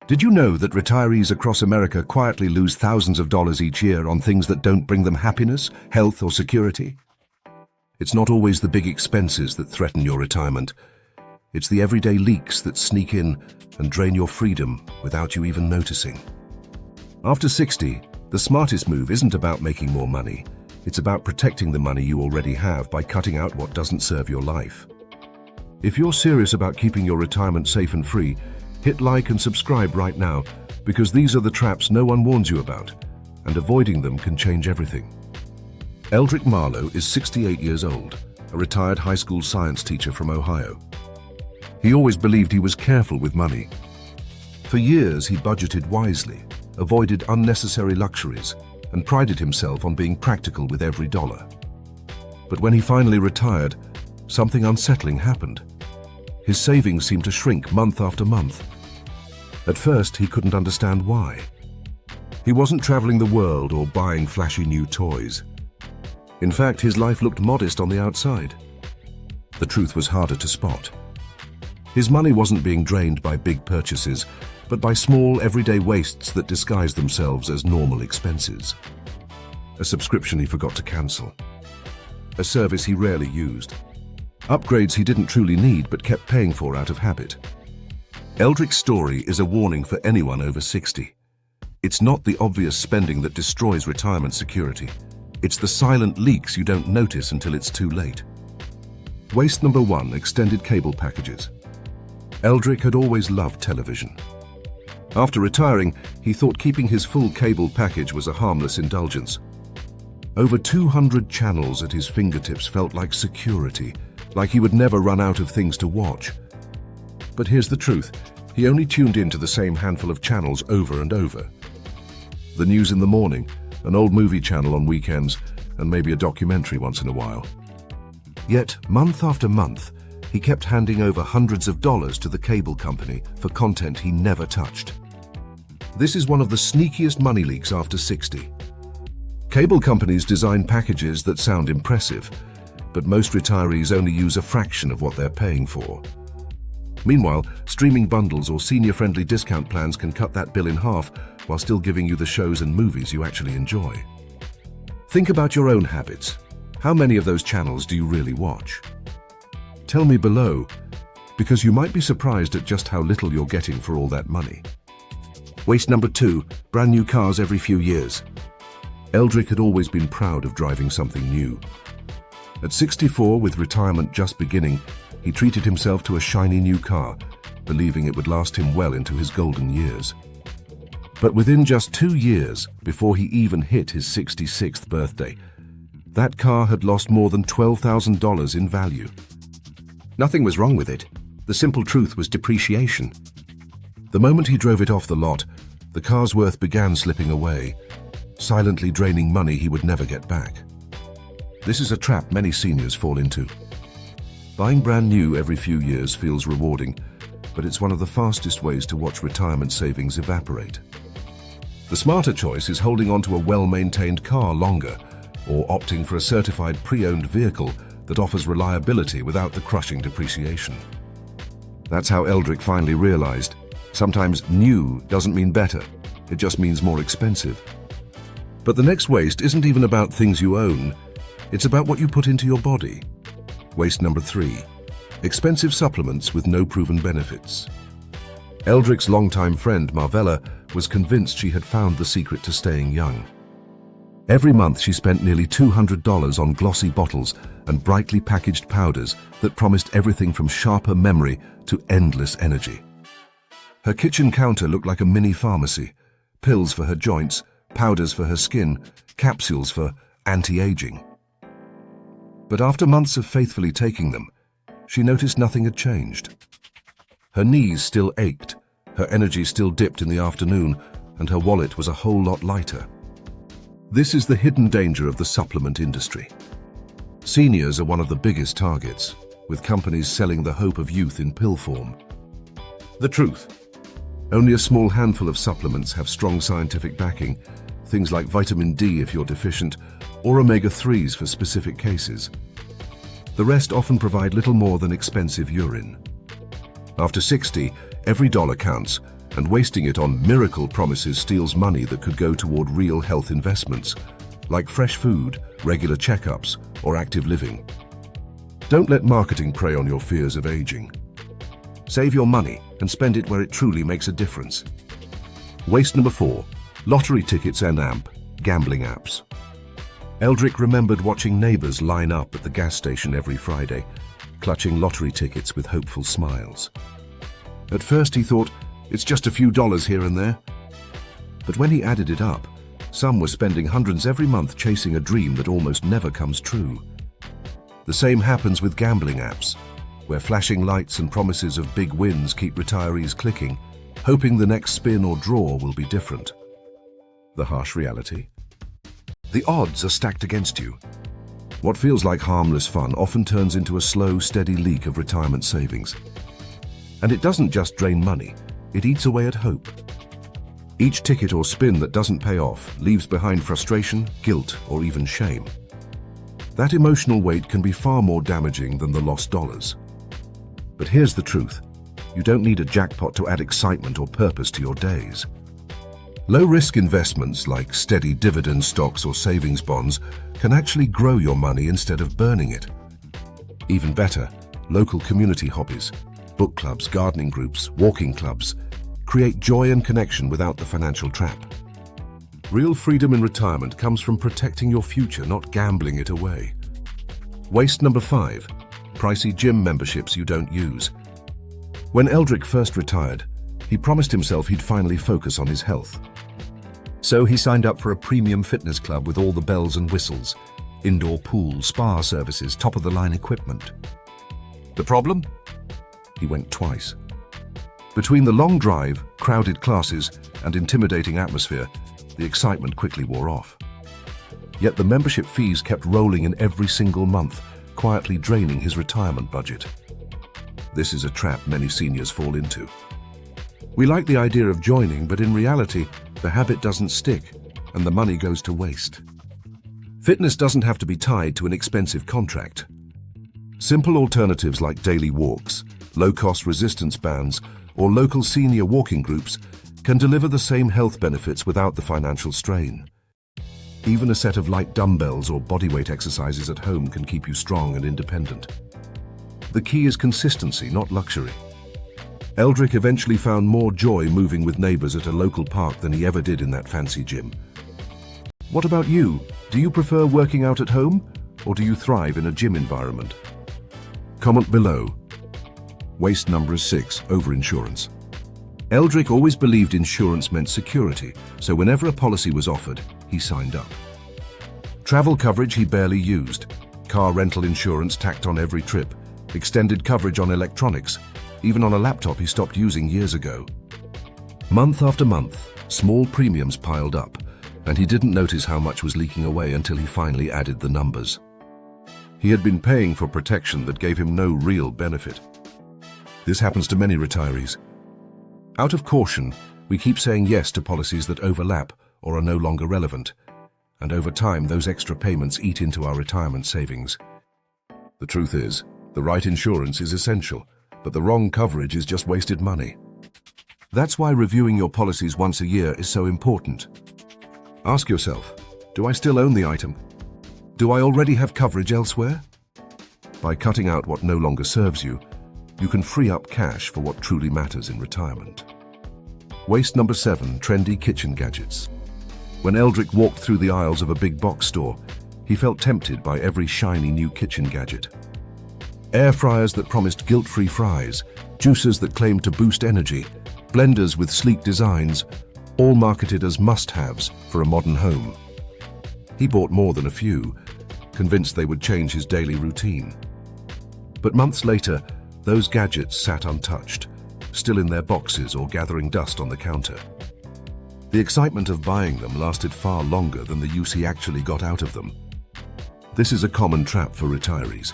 Did you know that retirees across America quietly lose thousands of dollars each year on things that don't bring them happiness, health, or security? It's not always the big expenses that threaten your retirement. It's the everyday leaks that sneak in and drain your freedom without you even noticing. After 60, the smartest move isn't about making more money. It's about protecting the money you already have by cutting out what doesn't serve your life. If you're serious about keeping your retirement safe and free, hit like and subscribe right now, because these are the traps no one warns you about, and avoiding them can change everything. Eldric Marlowe is 68 years old, a retired high school science teacher from Ohio. He always believed he was careful with money. For years, he budgeted wisely, avoided unnecessary luxuries, and prided himself on being practical with every dollar. But when he finally retired, something unsettling happened. His savings seemed to shrink month after month. At first, he couldn't understand why. He wasn't traveling the world or buying flashy new toys. In fact, his life looked modest on the outside. The truth was harder to spot. His money wasn't being drained by big purchases, but by small, everyday wastes that disguised themselves as normal expenses. A subscription he forgot to cancel. A service he rarely used. Upgrades he didn't truly need but kept paying for out of habit. Eldric's story is a warning for anyone over 60. It's not the obvious spending that destroys retirement security. It's the silent leaks you don't notice until it's too late. Waste number 1, extended cable packages. Eldric had always loved television. After retiring, he thought keeping his full cable package was a harmless indulgence. Over 200 channels at his fingertips felt like security, like he would never run out of things to watch. But here's the truth, he only tuned into the same handful of channels over and over. The news in the morning, an old movie channel on weekends, and maybe a documentary once in a while. Yet, month after month, he kept handing over hundreds of dollars to the cable company for content he never touched. This is one of the sneakiest money leaks after 60. Cable companies design packages that sound impressive, but most retirees only use a fraction of what they're paying for. Meanwhile, streaming bundles or senior-friendly discount plans can cut that bill in half while still giving you the shows and movies you actually enjoy. Think about your own habits. How many of those channels do you really watch? Tell me below, because you might be surprised at just how little you're getting for all that money. Waste number 2, brand new cars every few years. Eldric had always been proud of driving something new. At 64, with retirement just beginning, he treated himself to a shiny new car, believing it would last him well into his golden years. But within just 2 years, before he even hit his 66th birthday, that car had lost more than $12,000 in value. Nothing was wrong with it. The simple truth was depreciation. The moment he drove it off the lot, the car's worth began slipping away, silently draining money he would never get back. This is a trap many seniors fall into. Buying brand new every few years feels rewarding, but it's one of the fastest ways to watch retirement savings evaporate. The smarter choice is holding on to a well-maintained car longer, or opting for a certified pre-owned vehicle that offers reliability without the crushing depreciation. That's how Eldric finally realized, sometimes new doesn't mean better, it just means more expensive. But the next waste isn't even about things you own, it's about what you put into your body. Waste number 3, expensive supplements with no proven benefits. Eldric's longtime friend Marvella was convinced she had found the secret to staying young. Every month she spent nearly $200 on glossy bottles and brightly packaged powders that promised everything from sharper memory to endless energy. Her kitchen counter looked like a mini pharmacy, pills for her joints, powders for her skin, capsules for anti-aging. But after months of faithfully taking them, she noticed nothing had changed. Her knees still ached, her energy still dipped in the afternoon, and her wallet was a whole lot lighter. This is the hidden danger of the supplement industry. Seniors are one of the biggest targets, with companies selling the hope of youth in pill form. The truth: only a small handful of supplements have strong scientific backing, things like vitamin D if you're deficient, or omega-3s for specific cases. The rest often provide little more than expensive urine. After 60, every dollar counts, and wasting it on miracle promises steals money that could go toward real health investments, like fresh food, regular checkups, or active living. Don't let marketing prey on your fears of aging. Save your money and spend it where it truly makes a difference. Waste number 4, lottery tickets and gambling apps. Eldric remembered watching neighbors line up at the gas station every Friday, clutching lottery tickets with hopeful smiles. At first he thought, it's just a few dollars here and there. But when he added it up, some were spending hundreds every month chasing a dream that almost never comes true. The same happens with gambling apps, where flashing lights and promises of big wins keep retirees clicking, hoping the next spin or draw will be different. The harsh reality? The odds are stacked against you. What feels like harmless fun often turns into a slow, steady leak of retirement savings. And it doesn't just drain money, it eats away at hope. Each ticket or spin that doesn't pay off leaves behind frustration, guilt, or even shame. That emotional weight can be far more damaging than the lost dollars. But here's the truth. You don't need a jackpot to add excitement or purpose to your days. Low-risk investments like steady dividend stocks or savings bonds can actually grow your money instead of burning it. Even better, local community hobbies, book clubs, gardening groups, walking clubs, create joy and connection without the financial trap. Real freedom in retirement comes from protecting your future, not gambling it away. Waste number 5, pricey gym memberships you don't use. When Eldric first retired, he promised himself he'd finally focus on his health. So he signed up for a premium fitness club with all the bells and whistles, indoor pool, spa services, top-of-the-line equipment. The problem? He went twice. Between the long drive, crowded classes, and intimidating atmosphere, the excitement quickly wore off. Yet the membership fees kept rolling in every single month, quietly draining his retirement budget. This is a trap many seniors fall into. We like the idea of joining, but in reality, the habit doesn't stick, and the money goes to waste. Fitness doesn't have to be tied to an expensive contract. Simple alternatives like daily walks, low-cost resistance bands, or local senior walking groups can deliver the same health benefits without the financial strain. Even a set of light dumbbells or bodyweight exercises at home can keep you strong and independent. The key is consistency, not luxury. Eldric eventually found more joy moving with neighbors at a local park than he ever did in that fancy gym. What about you? Do you prefer working out at home, or do you thrive in a gym environment? Comment below. Waste number 6, overinsurance. Eldric always believed insurance meant security, so whenever a policy was offered, he signed up. Travel coverage he barely used, car rental insurance tacked on every trip, extended coverage on electronics, even on a laptop he stopped using years ago. Month after month, small premiums piled up, and he didn't notice how much was leaking away until he finally added the numbers. He had been paying for protection that gave him no real benefit. This happens to many retirees. Out of caution, we keep saying yes to policies that overlap or are no longer relevant, and over time those extra payments eat into our retirement savings. The truth is, the right insurance is essential, but the wrong coverage is just wasted money. That's why reviewing your policies once a year is so important. Ask yourself, do I still own the item? Do I already have coverage elsewhere? By cutting out what no longer serves you, you can free up cash for what truly matters in retirement. Waste number 7, trendy kitchen gadgets. When Eldric walked through the aisles of a big box store, he felt tempted by every shiny new kitchen gadget. Air fryers that promised guilt-free fries, juicers that claimed to boost energy, blenders with sleek designs, all marketed as must-haves for a modern home. He bought more than a few, convinced they would change his daily routine. But months later, those gadgets sat untouched, still in their boxes or gathering dust on the counter. The excitement of buying them lasted far longer than the use he actually got out of them. This is a common trap for retirees.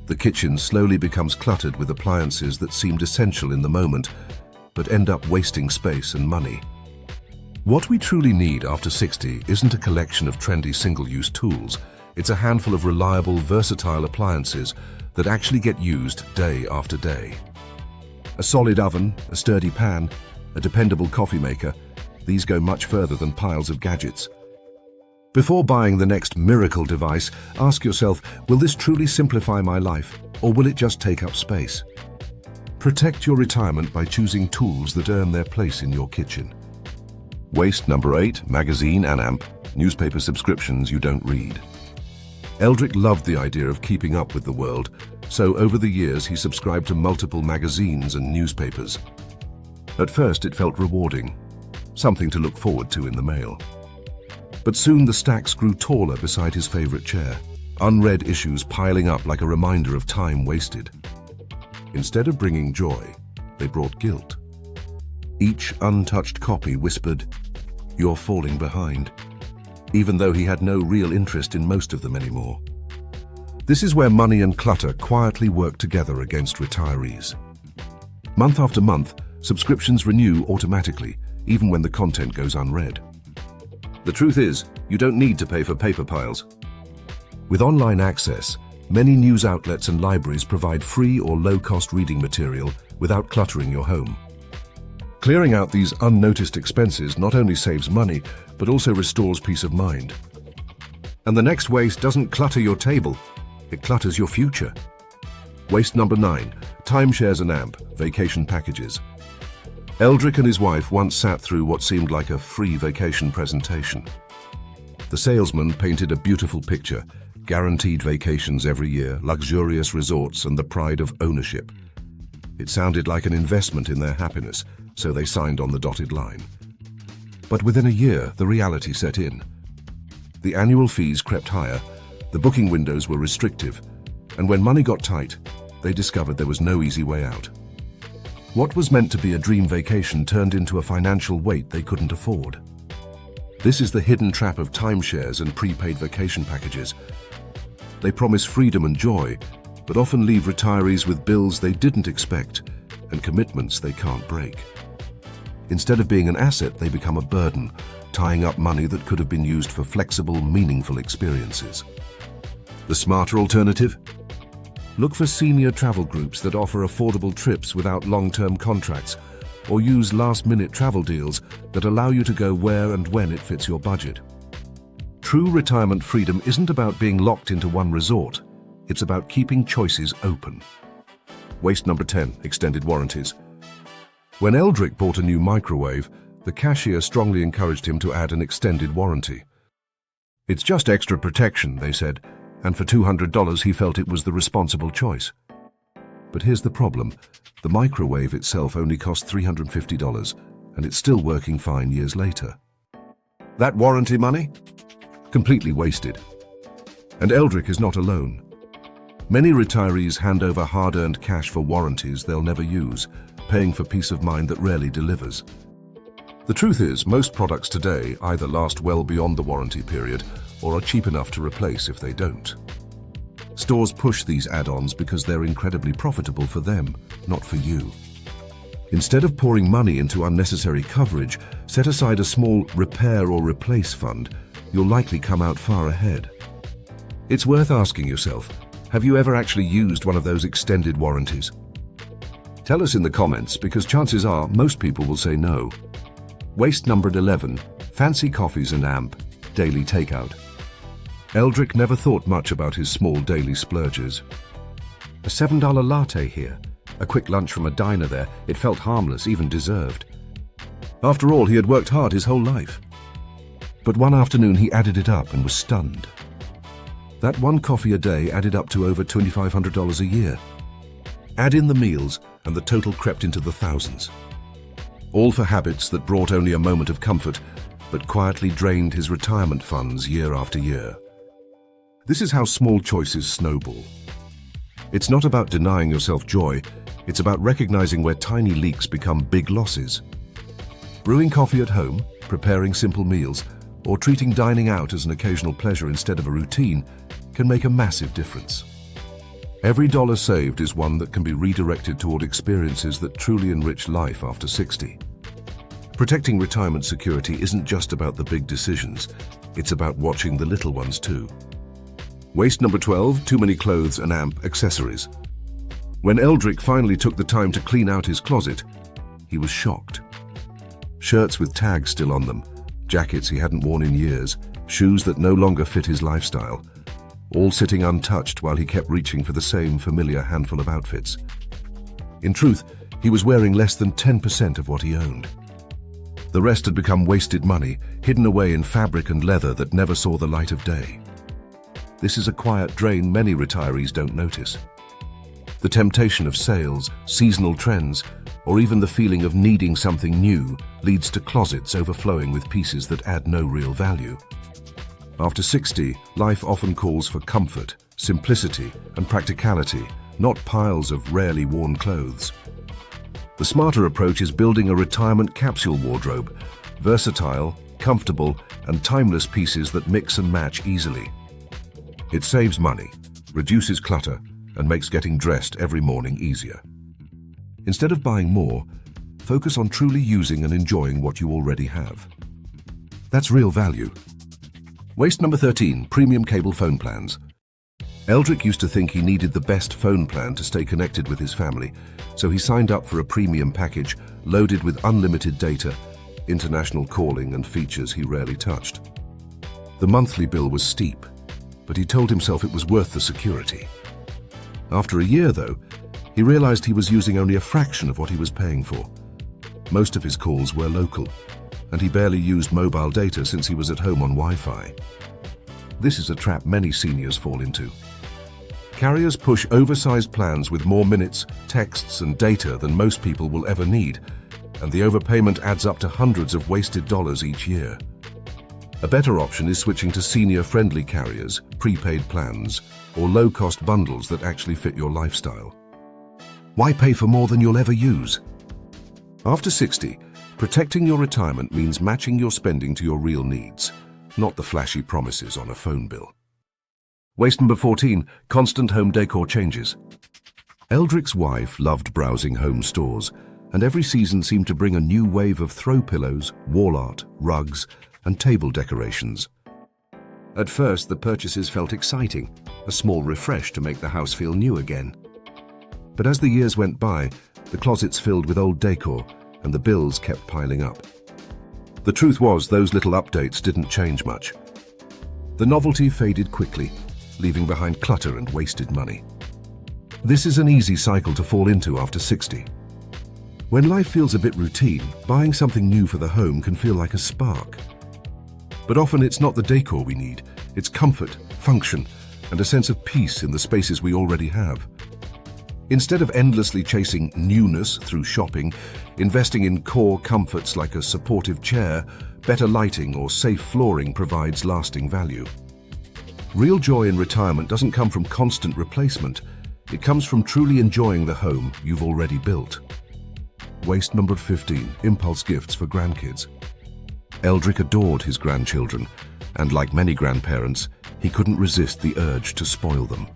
The kitchen slowly becomes cluttered with appliances that seemed essential in the moment, but end up wasting space and money. What we truly need after 60 isn't a collection of trendy single-use tools. It's a handful of reliable, versatile appliances that actually get used day after day. A solid oven, a sturdy pan, a dependable coffee maker, these go much further than piles of gadgets. Before buying the next miracle device, ask yourself, will this truly simplify my life, or will it just take up space? Protect your retirement by choosing tools that earn their place in your kitchen. Waste number 8, magazine and amp, newspaper subscriptions you don't read. Eldric loved the idea of keeping up with the world, so over the years he subscribed to multiple magazines and newspapers. At first it felt rewarding, something to look forward to in the mail. But soon the stacks grew taller beside his favorite chair, unread issues piling up like a reminder of time wasted. Instead of bringing joy, they brought guilt. Each untouched copy whispered, "You're falling behind," even though he had no real interest in most of them anymore. This is where money and clutter quietly work together against retirees. Month after month, subscriptions renew automatically, even when the content goes unread. The truth is, you don't need to pay for paper piles. With online access, many news outlets and libraries provide free or low-cost reading material without cluttering your home. Clearing out these unnoticed expenses not only saves money, but also restores peace of mind. And the next waste doesn't clutter your table, it clutters your future. Waste number 9, timeshares and amp, vacation packages. Eldric and his wife once sat through what seemed like a free vacation presentation. The salesman painted a beautiful picture, guaranteed vacations every year, luxurious resorts, and the pride of ownership. It sounded like an investment in their happiness, so they signed on the dotted line. But within a year, the reality set in. The annual fees crept higher, the booking windows were restrictive, and when money got tight, they discovered there was no easy way out. What was meant to be a dream vacation turned into a financial weight they couldn't afford. This is the hidden trap of timeshares and prepaid vacation packages. They promise freedom and joy, but often leave retirees with bills they didn't expect and commitments they can't break. Instead of being an asset, they become a burden, tying up money that could have been used for flexible, meaningful experiences. The smarter alternative? Look for senior travel groups that offer affordable trips without long-term contracts, or use last-minute travel deals that allow you to go where and when it fits your budget. True retirement freedom isn't about being locked into one resort. It's about keeping choices open. Waste number 10, extended warranties. When Eldric bought a new microwave, the cashier strongly encouraged him to add an extended warranty. "It's just extra protection," they said, and for $200 he felt it was the responsible choice. But here's the problem. The microwave itself only cost $350, and it's still working fine years later. That warranty money? Completely wasted. And Eldric is not alone. Many retirees hand over hard-earned cash for warranties they'll never use, paying for peace of mind that rarely delivers. The truth is, most products today either last well beyond the warranty period or are cheap enough to replace if they don't. Stores push these add-ons because they're incredibly profitable for them, not for you. Instead of pouring money into unnecessary coverage, set aside a small repair or replace fund. You'll likely come out far ahead. It's worth asking yourself, have you ever actually used one of those extended warranties? Tell us in the comments, because chances are most people will say no. Waste number 11, fancy coffees and amp, daily takeout. Eldric never thought much about his small daily splurges. A $7 latte here, a quick lunch from a diner there, it felt harmless, even deserved. After all, he had worked hard his whole life. But one afternoon he added it up and was stunned. That one coffee a day added up to over $2,500 a year. Add in the meals and the total crept into the thousands. All for habits that brought only a moment of comfort, but quietly drained his retirement funds year after year. This is how small choices snowball. It's not about denying yourself joy, it's about recognizing where tiny leaks become big losses. Brewing coffee at home, preparing simple meals, or treating dining out as an occasional pleasure instead of a routine can make a massive difference. Every dollar saved is one that can be redirected toward experiences that truly enrich life after 60. Protecting retirement security isn't just about the big decisions, it's about watching the little ones too. Waste number 12, too many clothes and amp accessories. When Eldric finally took the time to clean out his closet, he was shocked. Shirts with tags still on them, jackets he hadn't worn in years, shoes that no longer fit his lifestyle, all sitting untouched while he kept reaching for the same familiar handful of outfits. In truth, he was wearing less than 10% of what he owned. The rest had become wasted money, hidden away in fabric and leather that never saw the light of day. This is a quiet drain many retirees don't notice. The temptation of sales, seasonal trends, or even the feeling of needing something new leads to closets overflowing with pieces that add no real value. After 60, life often calls for comfort, simplicity, and practicality, not piles of rarely worn clothes. The smarter approach is building a retirement capsule wardrobe, versatile, comfortable, and timeless pieces that mix and match easily. It saves money, reduces clutter, and makes getting dressed every morning easier. Instead of buying more, focus on truly using and enjoying what you already have. That's real value. Waste number 13, premium cable phone plans. Eldric used to think he needed the best phone plan to stay connected with his family, so he signed up for a premium package loaded with unlimited data, international calling, and features he rarely touched. The monthly bill was steep, but he told himself it was worth the security. After a year, though, he realized he was using only a fraction of what he was paying for. Most of his calls were local, and he barely used mobile data since he was at home on Wi-Fi. This is a trap many seniors fall into. Carriers push oversized plans with more minutes, texts, and data than most people will ever need, and the overpayment adds up to hundreds of wasted dollars each year. A better option is switching to senior-friendly carriers, prepaid plans, or low-cost bundles that actually fit your lifestyle. Why pay for more than you'll ever use? After 60, protecting your retirement means matching your spending to your real needs, not the flashy promises on a phone bill. Waste number 14, constant home decor changes. Eldric's wife loved browsing home stores, and every season seemed to bring a new wave of throw pillows, wall art, rugs, and table decorations. At first, the purchases felt exciting, a small refresh to make the house feel new again. But as the years went by, the closets filled with old decor, and the bills kept piling up. The truth was, those little updates didn't change much. The novelty faded quickly, leaving behind clutter and wasted money. This is an easy cycle to fall into after 60. When life feels a bit routine, buying something new for the home can feel like a spark. But often it's not the decor we need, it's comfort, function, and a sense of peace in the spaces we already have. Instead of endlessly chasing newness through shopping, investing in core comforts like a supportive chair, better lighting, or safe flooring provides lasting value. Real joy in retirement doesn't come from constant replacement. It comes from truly enjoying the home you've already built. Waste number 15, impulse gifts for grandkids. Eldric adored his grandchildren, and like many grandparents, he couldn't resist the urge to spoil them.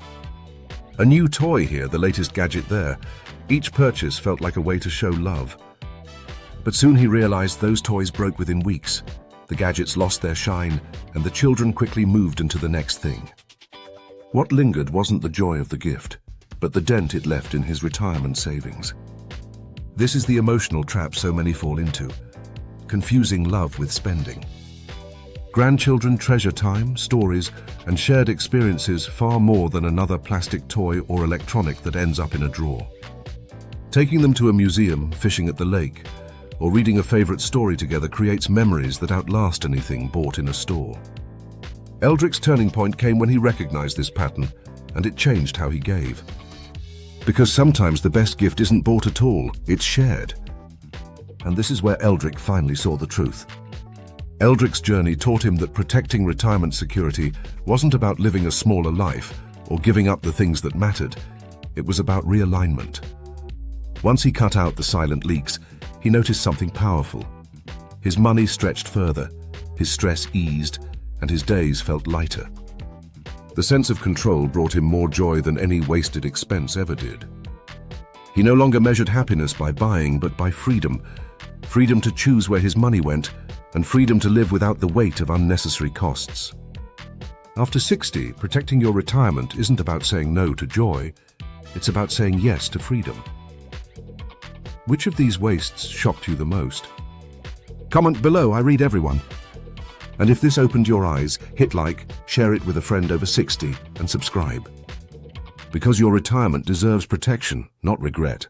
A new toy here, the latest gadget there. Each purchase felt like a way to show love. But soon he realized those toys broke within weeks. The gadgets lost their shine, and the children quickly moved into the next thing. What lingered wasn't the joy of the gift, but the dent it left in his retirement savings. This is the emotional trap so many fall into, confusing love with spending. Grandchildren treasure time, stories, and shared experiences far more than another plastic toy or electronic that ends up in a drawer. Taking them to a museum, fishing at the lake, or reading a favorite story together creates memories that outlast anything bought in a store. Eldric's turning point came when he recognized this pattern, and it changed how he gave. Because sometimes the best gift isn't bought at all, it's shared. And this is where Eldric finally saw the truth. Eldric's journey taught him that protecting retirement security wasn't about living a smaller life or giving up the things that mattered. It was about realignment. Once he cut out the silent leaks, he noticed something powerful. His money stretched further, his stress eased, and his days felt lighter. The sense of control brought him more joy than any wasted expense ever did. He no longer measured happiness by buying, but by freedom. Freedom to choose where his money went, and freedom to live without the weight of unnecessary costs. After 60, protecting your retirement isn't about saying no to joy, it's about saying yes to freedom. Which of these wastes shocked you the most? Comment below, I read everyone. And if this opened your eyes, hit like, share it with a friend over 60, and subscribe. Because your retirement deserves protection, not regret.